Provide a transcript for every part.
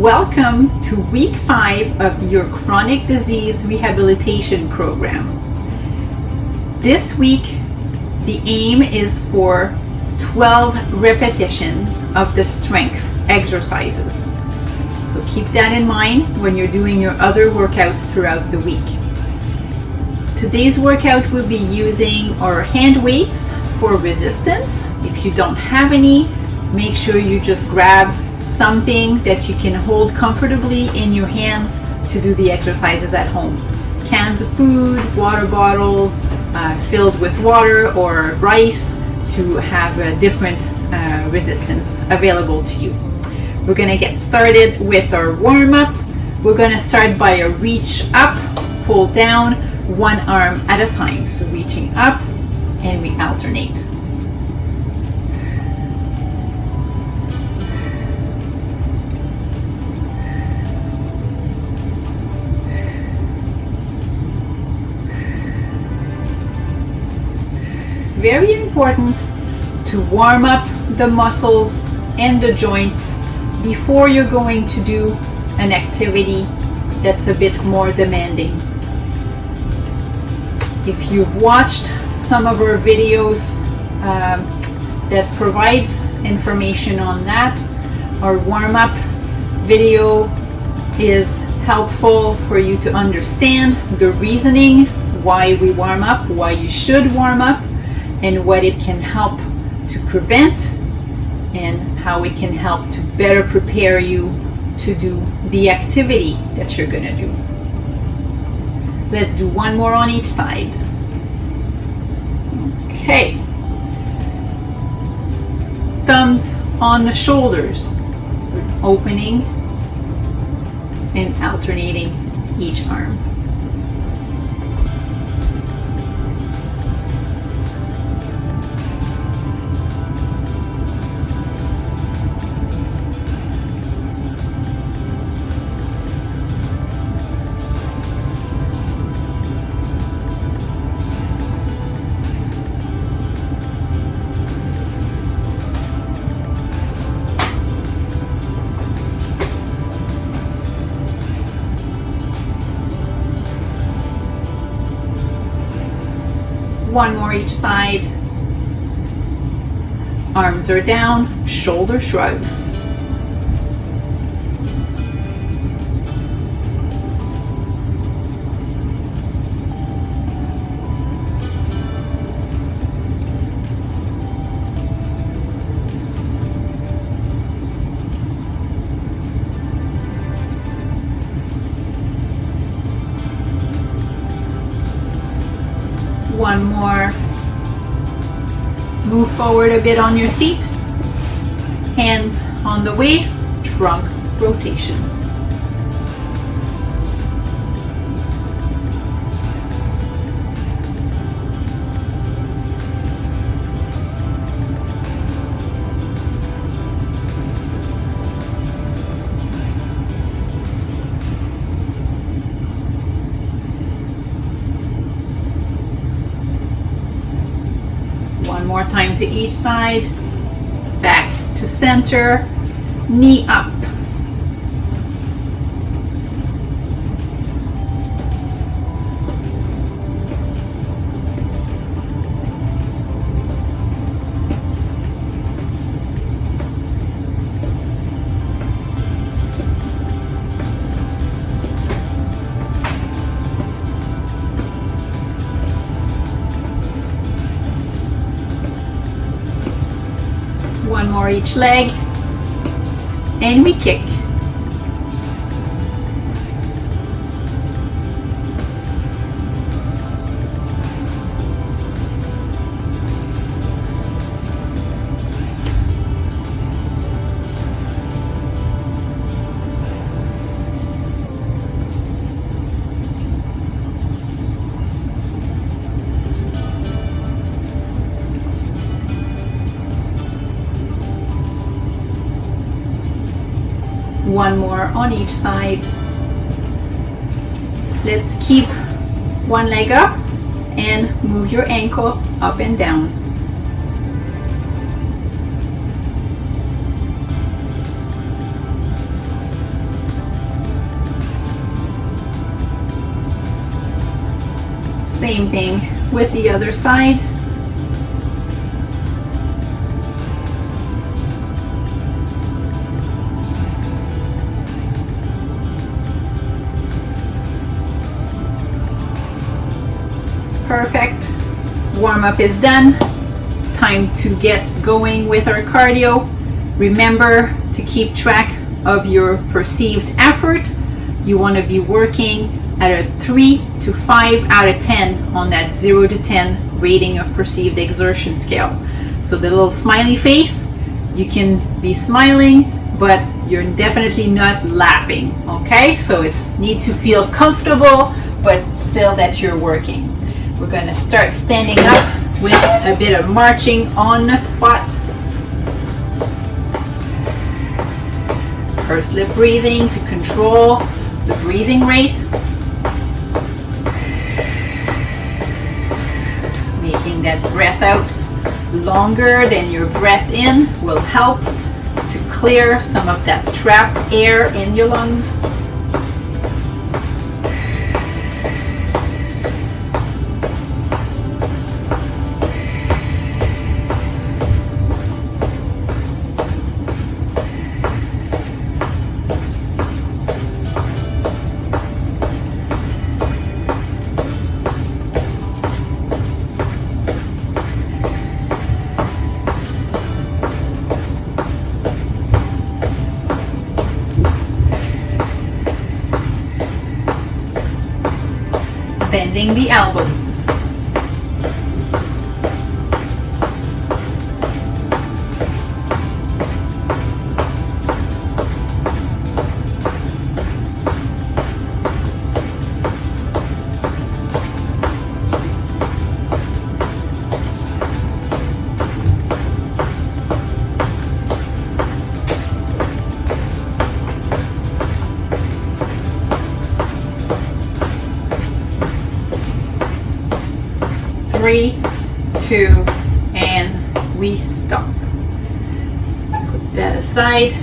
Welcome to week 5 of your Chronic Disease Rehabilitation Program. This week, the aim is for 12 repetitions of the strength exercises. So keep that in mind when you're doing your other workouts throughout the week. Today's workout will be using our hand weights for resistance. If you don't have any, make sure you just grab something that you can hold comfortably in your hands to do the exercises at home. Cans of food, water bottles filled with water or rice to have a different resistance available to you. We're going to get started with our warm-up. We're going to start by a reach up, pull down, one arm at a time. So reaching up and we alternate. Very important to warm up the muscles and the joints before you're going to do an activity that's a bit more demanding. If you've watched some of our videos that provides information on that, our warm-up video is helpful for you to understand the reasoning why we warm up, why you should warm up, and what it can help to prevent and how it can help to better prepare you to do the activity that you're going to do. Let's do one more on each side. Okay. Thumbs on the shoulders, opening and alternating each arm. One more each side. Arms are down, shoulder shrugs. One more. Move forward a bit on your seat. Hands on the waist, trunk rotation. One more time to each side, back to center, knee up. One more each leg, and we kick. One more on each side. Let's keep one leg up and move your ankle up and down. Same thing with the other side. Perfect. Warm-up is done. Time to get going with our cardio. Remember to keep track of your perceived effort. You want to be working at a 3 to 5 out of 10 on that 0 to 10 rating of perceived exertion scale. So the little smiley face, you can be smiling, but you're definitely not laughing, okay? So it's need to feel comfortable, but still that you're working. We're going to start standing up with a bit of marching on the spot. Pursed lip breathing to control the breathing rate. Making that breath out longer than your breath in will help to clear some of that trapped air in your lungs. Bending the elbows. Three, two, and we stop. Put that aside.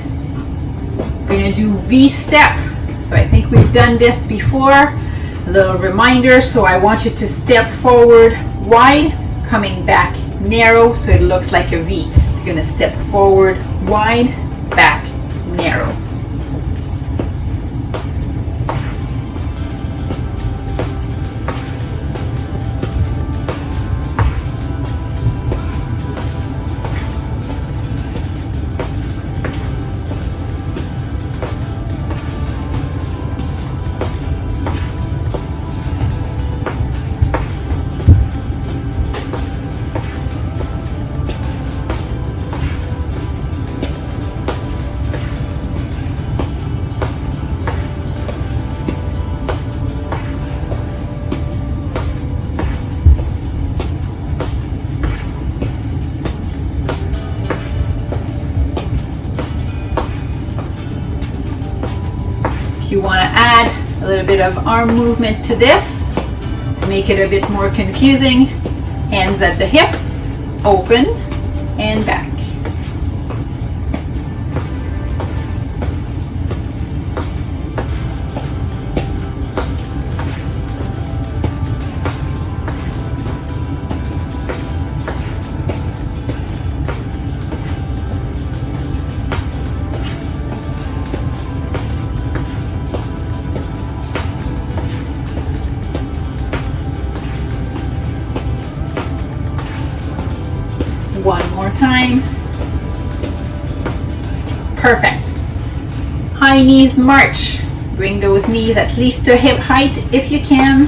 We're going to do V-step. So I think we've done this before. A little reminder, so I want you to step forward wide, coming back narrow so it looks like a V. So you're going to step forward wide, back narrow. If you want to add a little bit of arm movement to this to make it a bit more confusing, hands at the hips, open and back. One more time. Perfect. High knees march. Bring those knees at least to hip height if you can.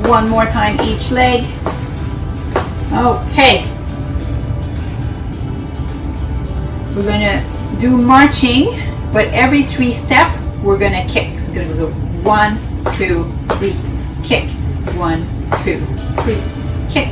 One more time each leg. Okay. We're gonna do marching, but every 3 step we're gonna kick. So we're gonna go 1, 2, 3, kick. 1, 2, 3, kick.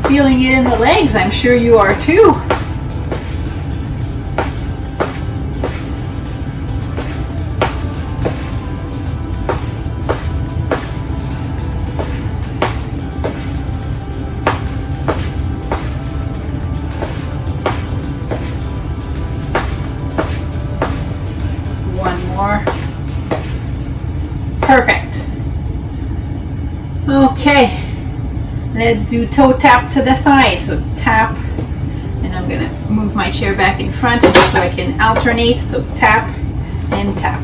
Feeling it in the legs. I'm sure you are too. One more. Perfect. Okay. Let's do toe tap to the side. So tap, and I'm gonna move my chair back in front so I can alternate. So tap and tap.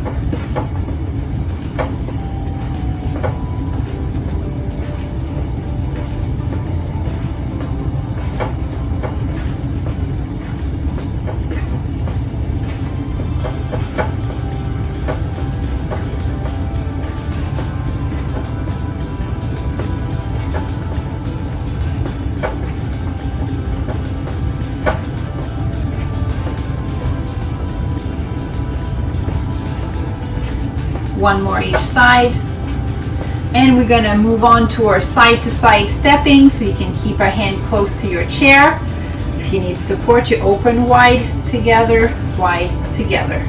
One more each side, and we're gonna move on to our side to side stepping, so you can keep a hand close to your chair. If you need support, you open wide together, wide together.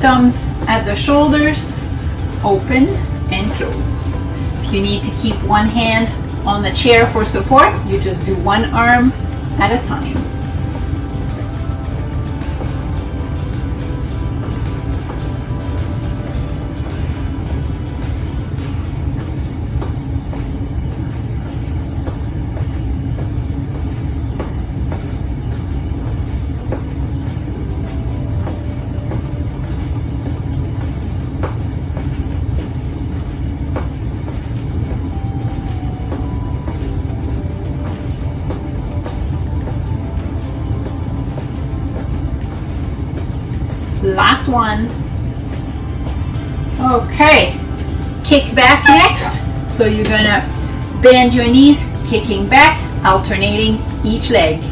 Thumbs at the shoulders, open and close. If you need to keep one hand on the chair for support, you just do one arm at a time. Last one. Okay, kick back next. So you're gonna bend your knees, kicking back, alternating each leg.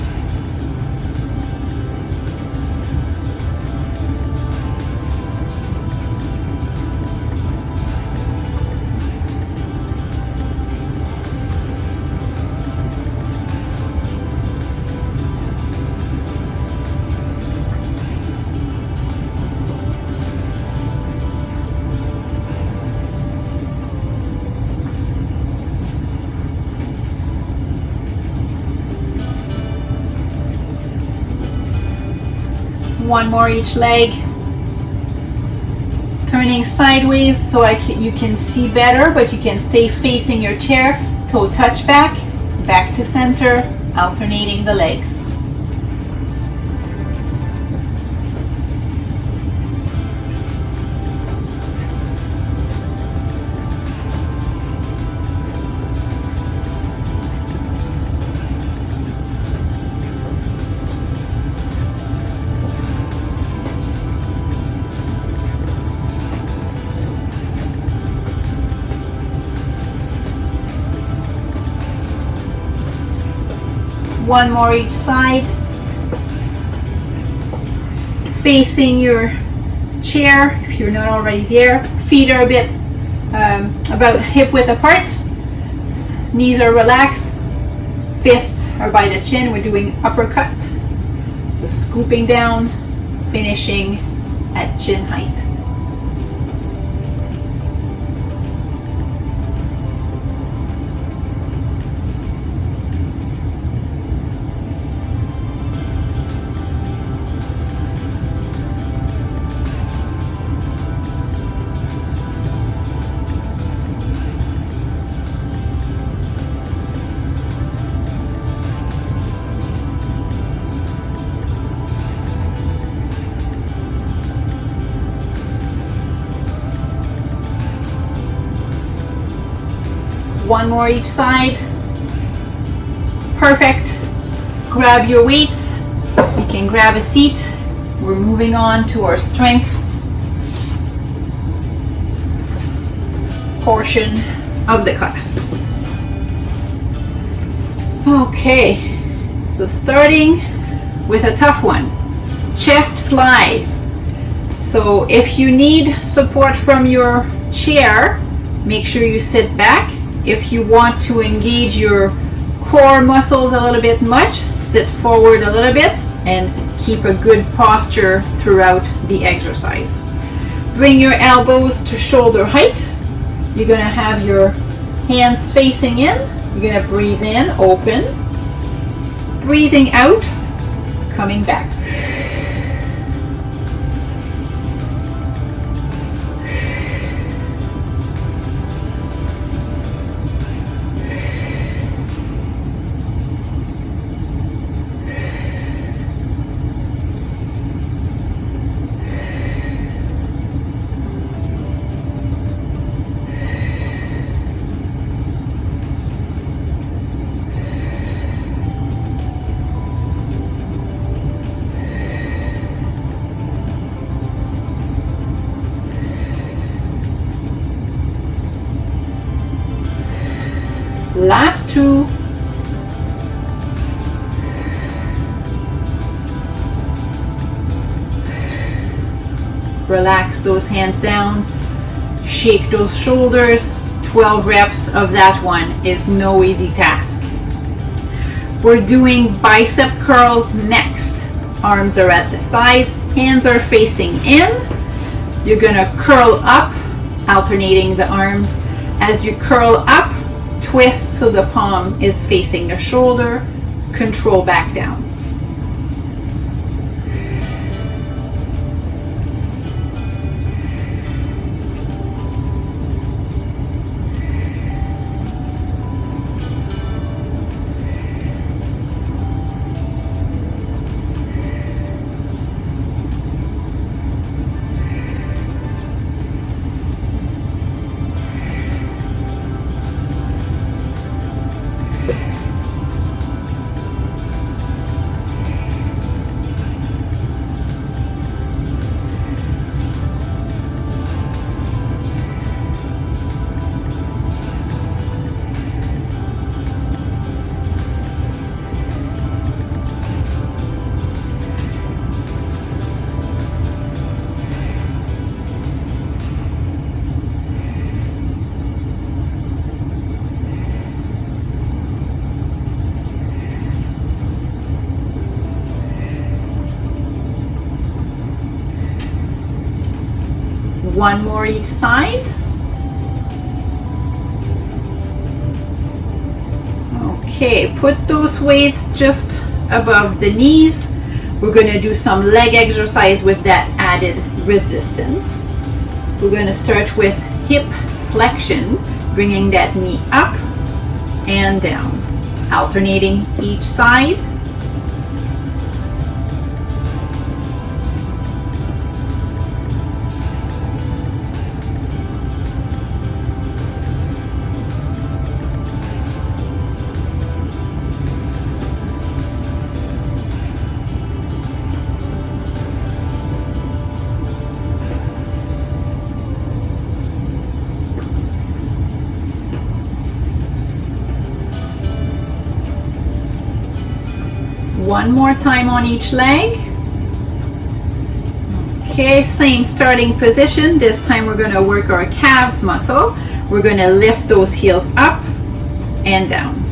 One more each leg. Turning sideways so you can see better, but you can stay facing your chair. Toe touch back, back to center, alternating the legs. One more each side. Facing your chair if you're not already there. Feet are a bit about hip width apart. Knees are relaxed. fists are by the chin, we're doing uppercut. So scooping down, finishing at chin height. One more each side. Perfect. Grab your weights. You can grab a seat. We're moving on to our strength portion of the class. Okay, so starting with a tough one, chest fly. So if you need support from your chair, make sure you sit back. If you want to engage your core muscles a little bit much, sit forward a little bit and keep a good posture throughout the exercise. Bring your elbows to shoulder height. You're going to have your hands facing in. You're going to breathe in, open. Breathing out, coming back. Last two. Relax those hands down. Shake those shoulders. 12 reps of that one is no easy task. We're doing bicep curls next. Arms are at the sides. Hands are facing in. You're going to curl up, alternating the arms. As you curl up, twist so the palm is facing the shoulder, control back down. One more each side. Okay, put those weights just above the knees. We're going to do some leg exercise with that added resistance. We're going to start with hip flexion, bringing that knee up and down, alternating each side. One more time on each leg. Okay, same starting position. This time we're going to work our calves muscle. We're going to lift those heels up and down.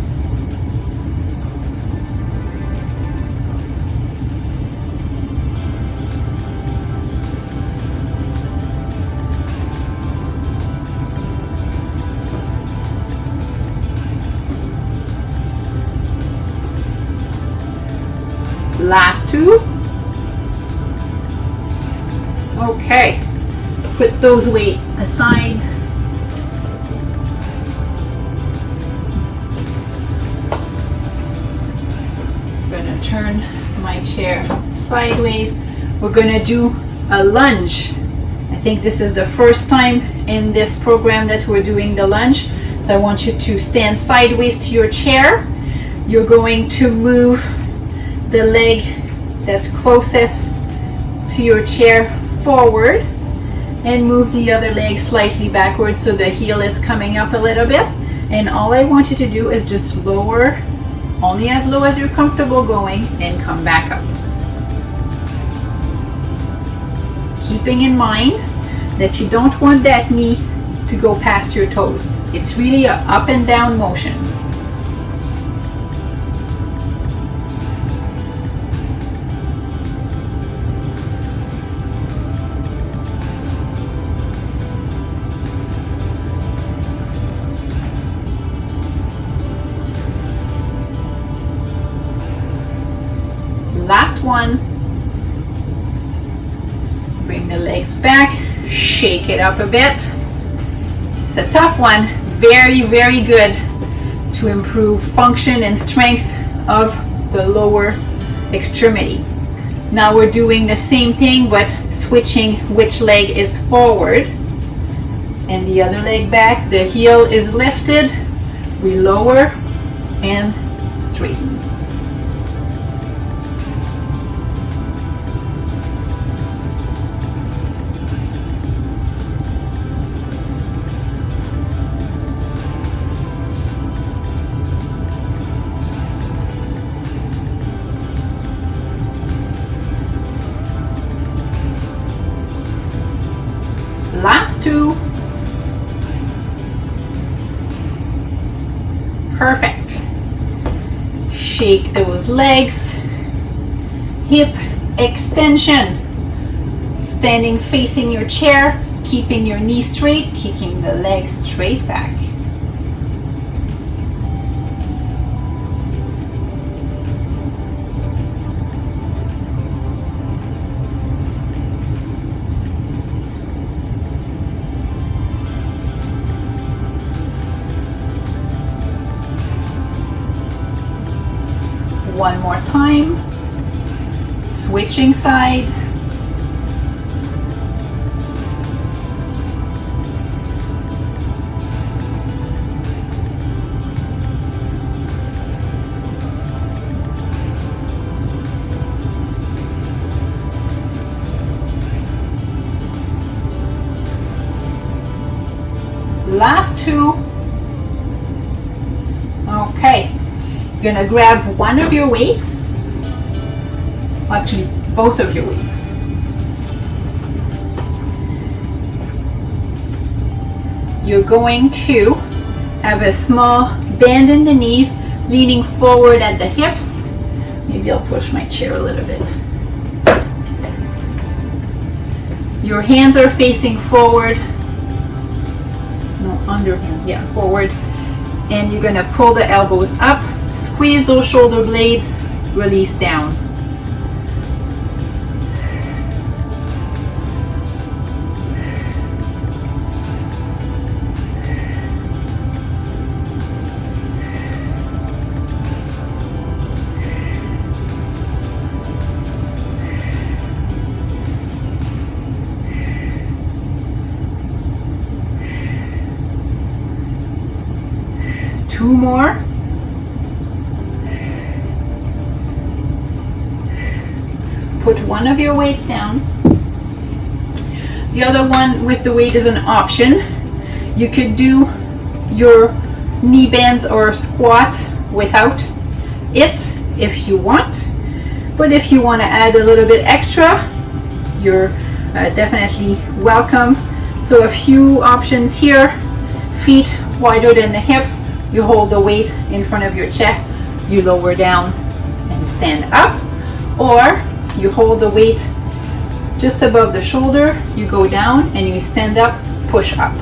Last two. Okay, put those weight aside. I'm gonna turn my chair sideways. We're gonna do a lunge. I think this is the first time in this program that we're doing the lunge. So I want you to stand sideways to your chair. You're going to move the leg that's closest to your chair forward and move the other leg slightly backwards so the heel is coming up a little bit. And all I want you to do is just lower, only as low as you're comfortable going, and come back up. Keeping in mind that you don't want that knee to go past your toes. It's really an up and down motion. Last one. Bring the legs back, shake it up a bit. It's a tough one, very, very good to improve function and strength of the lower extremity. Now we're doing the same thing, but switching which leg is forward and the other leg back. The heel is lifted, we lower and straighten. Last two. Perfect. Shake those legs. Hip extension. Standing facing your chair, keeping your knee straight, kicking the legs straight back. One more time, switching side. Last two. Okay. You're gonna grab one of your weights, actually both of your weights. You're going to have a small bend in the knees, leaning forward at the hips. Maybe I'll push my chair a little bit. Your hands are facing forward. No, underhand, yeah, forward. And you're gonna pull the elbows up. Squeeze those shoulder blades, release down. Two more. Put one of your weights down. The other one with the weight is an option. You could do your knee bends or squat without it if you want. But if you want to add a little bit extra, you're definitely welcome. So a few options here. Feet wider than the hips. You hold the weight in front of your chest. You lower down and stand up. Or you hold the weight just above the shoulder, you go down and you stand up, push up.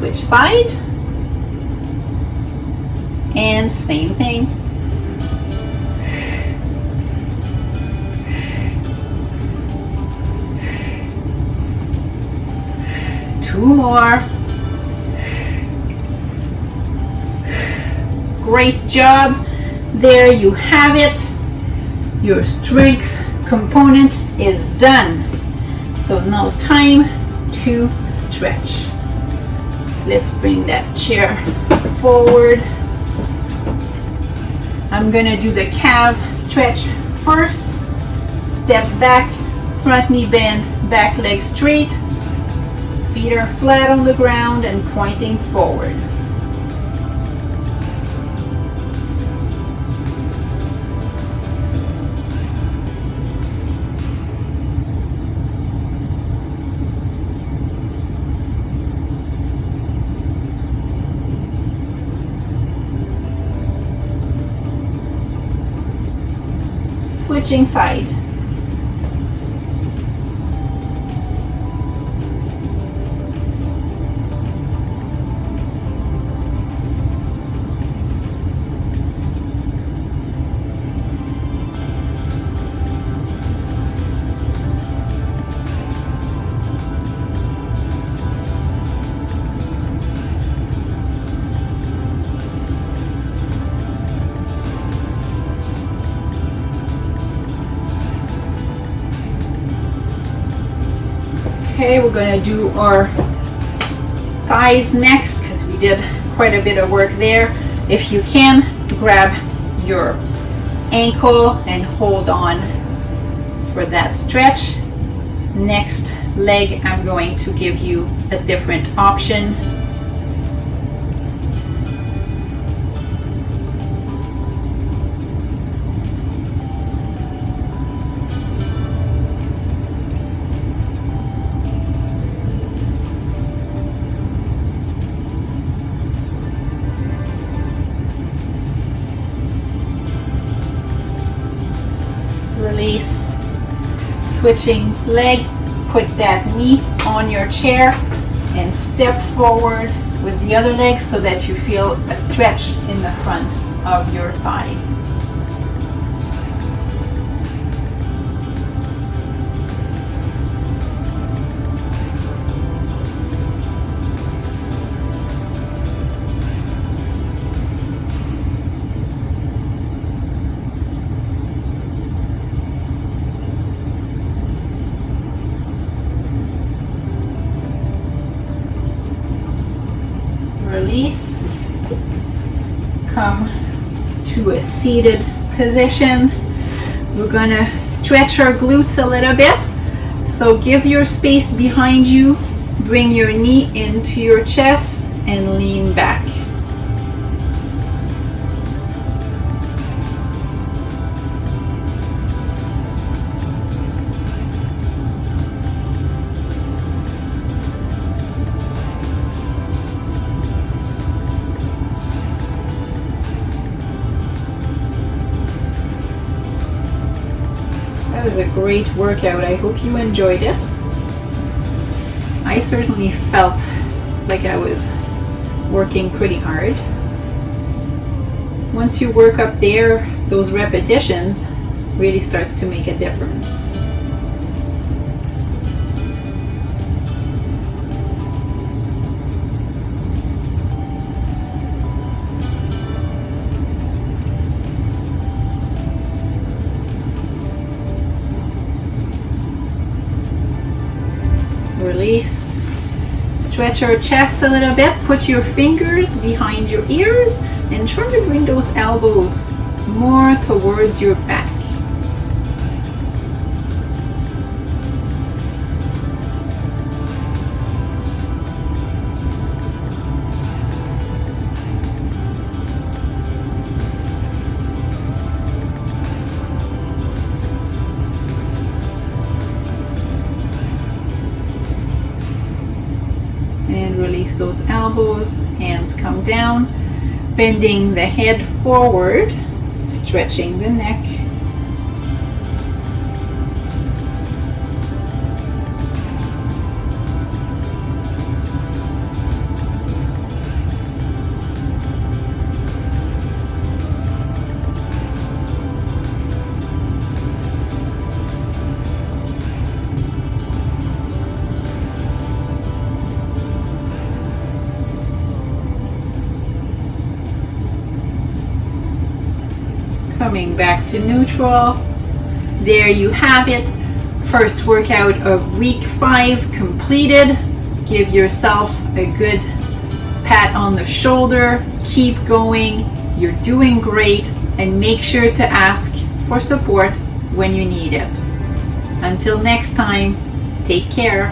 Switch side. And same thing. Two more. Great job. There you have it. Your strength component is done. So now time to stretch. Let's bring that chair forward. I'm gonna do the calf stretch first. Step back, front knee bend, back leg straight. Feet are flat on the ground and pointing forward. Switching side. Okay, we're going to do our thighs next because we did quite a bit of work there. If you can, grab your ankle and hold on for that stretch. Next leg, I'm going to give you a different option. Release. Switching leg, put that knee on your chair and step forward with the other leg so that you feel a stretch in the front of your thigh. Release. Come to a seated position. We're gonna stretch our glutes a little bit. So give your space behind you. Bring your knee into your chest and lean back. That was a great workout. I hope you enjoyed it. I certainly felt like I was working pretty hard. Once you work up there, those repetitions really starts to make a difference. Release. Stretch your chest a little bit. Put your fingers behind your ears and try to bring those elbows more towards your back. And release those elbows, hands come down, bending the head forward, stretching the neck. coming back to neutral. There you have it. First workout of week 5 completed. Give yourself a good pat on the shoulder. Keep going. You're doing great, and make sure to ask for support when you need it. Until next time, take care.